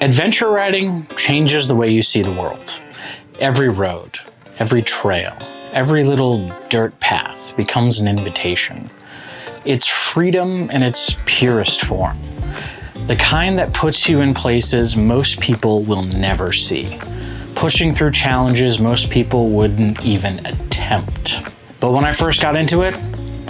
Adventure riding changes the way you see the world. Every road, every trail, every little dirt path becomes an invitation. It's freedom in its purest form. The kind that puts you in places most people will never see. Pushing through challenges most people wouldn't even attempt. But when I first got into it,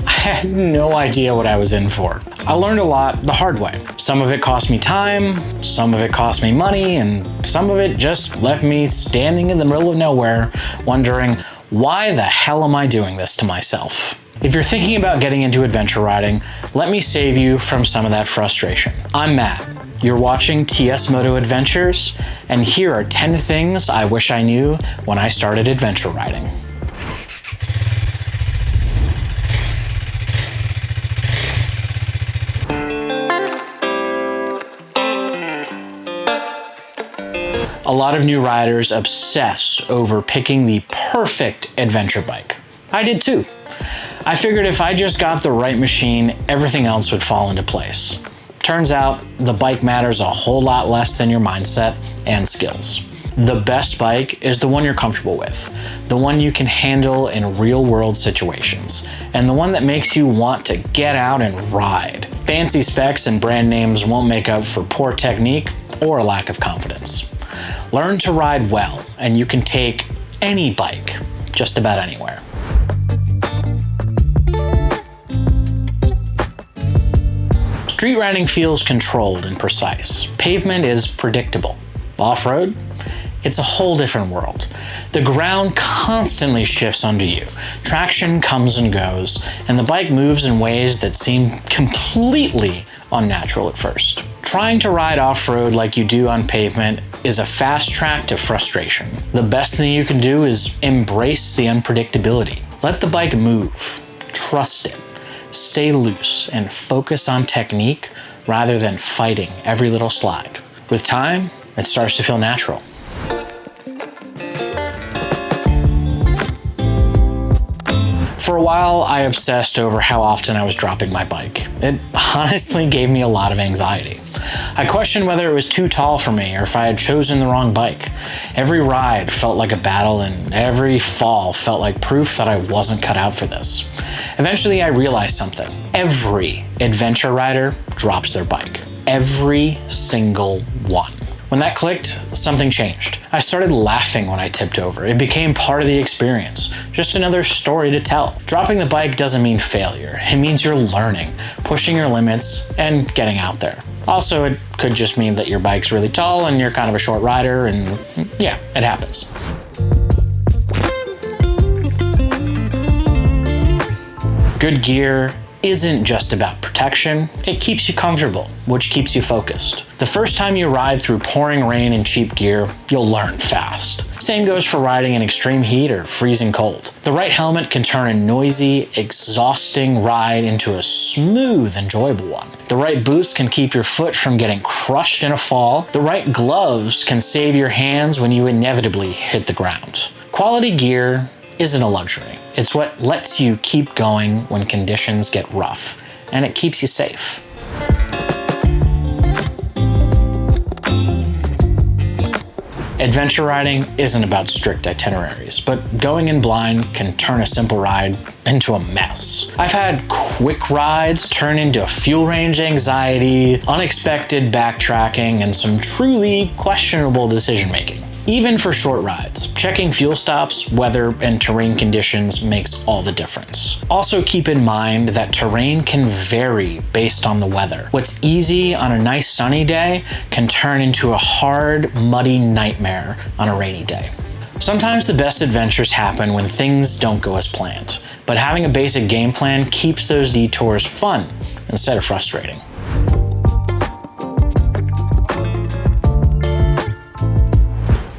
I had no idea what I was in for. I learned a lot the hard way. Some of it cost me time, some of it cost me money, and some of it just left me standing in the middle of nowhere wondering, why the hell am I doing this to myself? If you're thinking about getting into adventure riding, let me save you from some of that frustration. I'm Matt. You're watching TSMoto Adventures, and here are 10 things I wish I knew when I started adventure riding. A lot of new riders obsess over picking the perfect adventure bike. I did too. I figured if I just got the right machine, everything else would fall into place. Turns out, the bike matters a whole lot less than your mindset and skills. The best bike is the one you're comfortable with, the one you can handle in real-world situations, and the one that makes you want to get out and ride. Fancy specs and brand names won't make up for poor technique or a lack of confidence. Learn to ride well, and you can take any bike just about anywhere. Street riding feels controlled and precise. Pavement is predictable. Off-road? It's a whole different world. The ground constantly shifts under you. Traction comes and goes, and the bike moves in ways that seem completely unnatural at first. Trying to ride off-road like you do on pavement is a fast track to frustration. The best thing you can do is embrace the unpredictability. Let the bike move. Trust it. Stay loose and focus on technique rather than fighting every little slide. With time, it starts to feel natural. For a while, I obsessed over how often I was dropping my bike. It honestly gave me a lot of anxiety. I questioned whether it was too tall for me or if I had chosen the wrong bike. Every ride felt like a battle, and every fall felt like proof that I wasn't cut out for this. Eventually, I realized something. Every adventure rider drops their bike. Every single one. When that clicked, something changed. I started laughing when I tipped over. It became part of the experience. Just another story to tell. Dropping the bike doesn't mean failure. It means you're learning, pushing your limits, and getting out there. Also, it could just mean that your bike's really tall and you're kind of a short rider, and yeah, it happens. Good gear isn't just about protection, it keeps you comfortable, which keeps you focused. The first time you ride through pouring rain in cheap gear, you'll learn fast. Same goes for riding in extreme heat or freezing cold. The right helmet can turn a noisy, exhausting ride into a smooth, enjoyable one. The right boots can keep your foot from getting crushed in a fall. The right gloves can save your hands when you inevitably hit the ground. Quality gear isn't a luxury. It's what lets you keep going when conditions get rough, and it keeps you safe. Adventure riding isn't about strict itineraries, but going in blind can turn a simple ride into a mess. I've had quick rides turn into fuel range anxiety, unexpected backtracking, and some truly questionable decision-making. Even for short rides, checking fuel stops, weather, and terrain conditions makes all the difference. Also keep in mind that terrain can vary based on the weather. What's easy on a nice sunny day can turn into a hard, muddy nightmare on a rainy day. Sometimes the best adventures happen when things don't go as planned, but having a basic game plan keeps those detours fun instead of frustrating.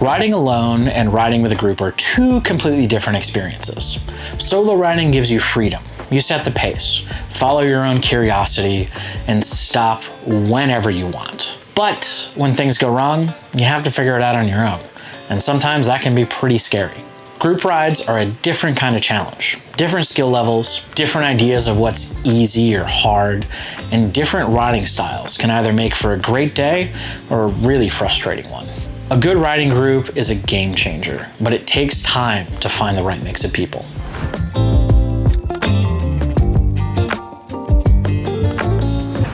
Riding alone and riding with a group are two completely different experiences. Solo riding gives you freedom. You set the pace, follow your own curiosity, and stop whenever you want. But when things go wrong, you have to figure it out on your own. And sometimes that can be pretty scary. Group rides are a different kind of challenge. Different skill levels, different ideas of what's easy or hard, and different riding styles can either make for a great day or a really frustrating one. A good riding group is a game changer, but it takes time to find the right mix of people.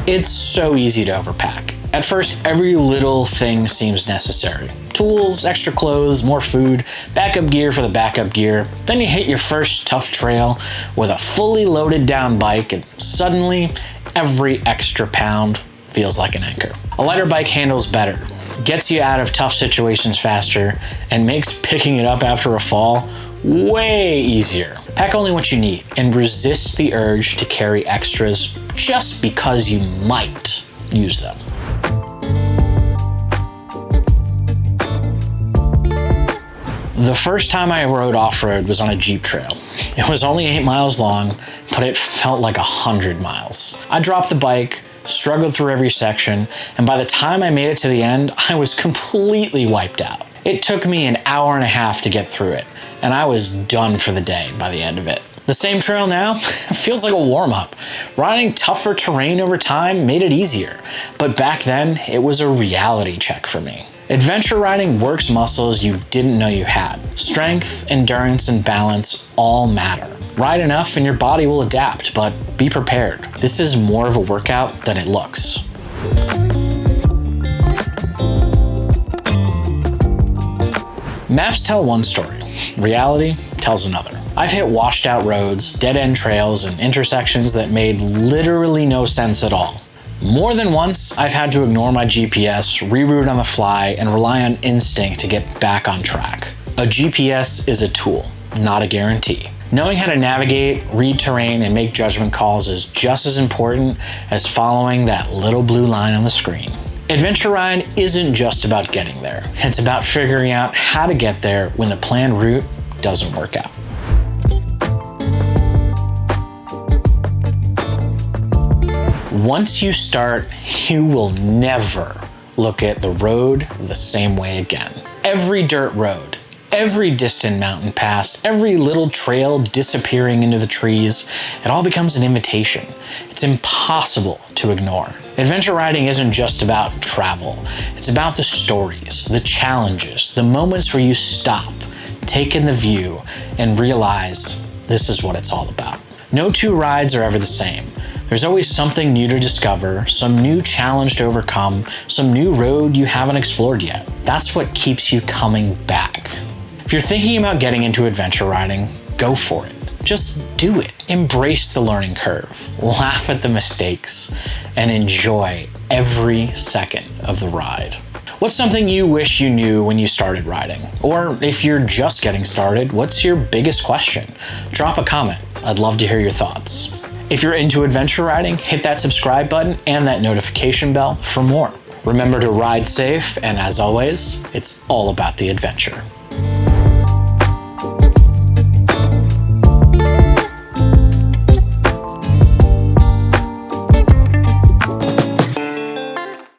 It's so easy to overpack. At first, every little thing seems necessary. Tools, extra clothes, more food, backup gear for the backup gear. Then you hit your first tough trail with a fully loaded down bike, and suddenly every extra pound feels like an anchor. A lighter bike handles better, gets you out of tough situations faster, and makes picking it up after a fall way easier. Pack only what you need and resist the urge to carry extras just because you might use them. The first time I rode off-road was on a Jeep trail. It was only 8 miles long, but it felt like 100 miles. I dropped the bike, struggled through every section, and by the time I made it to the end, I was completely wiped out. It took me an hour and a half to get through it, and I was done for the day by the end of it. The same trail now feels like a warm-up. Riding tougher terrain over time made it easier, but back then it was a reality check for me. Adventure riding works muscles you didn't know you had. Strength, endurance, and balance all matter. Ride enough and your body will adapt, but be prepared. This is more of a workout than it looks. Maps tell one story. Reality tells another. I've hit washed out roads, dead-end trails, and intersections that made literally no sense at all. More than once, I've had to ignore my GPS, reroute on the fly, and rely on instinct to get back on track. A GPS is a tool, not a guarantee. Knowing how to navigate, read terrain, and make judgment calls is just as important as following that little blue line on the screen. Adventure riding isn't just about getting there. It's about figuring out how to get there when the planned route doesn't work out. Once you start, you will never look at the road the same way again. Every dirt road, every distant mountain pass, every little trail disappearing into the trees, it all becomes an invitation. It's impossible to ignore. Adventure riding isn't just about travel. It's about the stories, the challenges, the moments where you stop, take in the view, and realize this is what it's all about. No two rides are ever the same. There's always something new to discover, some new challenge to overcome, some new road you haven't explored yet. That's what keeps you coming back. If you're thinking about getting into adventure riding, go for it. Just do it. Embrace the learning curve, laugh at the mistakes, and enjoy every second of the ride. What's something you wish you knew when you started riding? Or if you're just getting started, what's your biggest question? Drop a comment. I'd love to hear your thoughts. If you're into adventure riding, hit that subscribe button and that notification bell for more. Remember to ride safe, and as always, it's all about the adventure.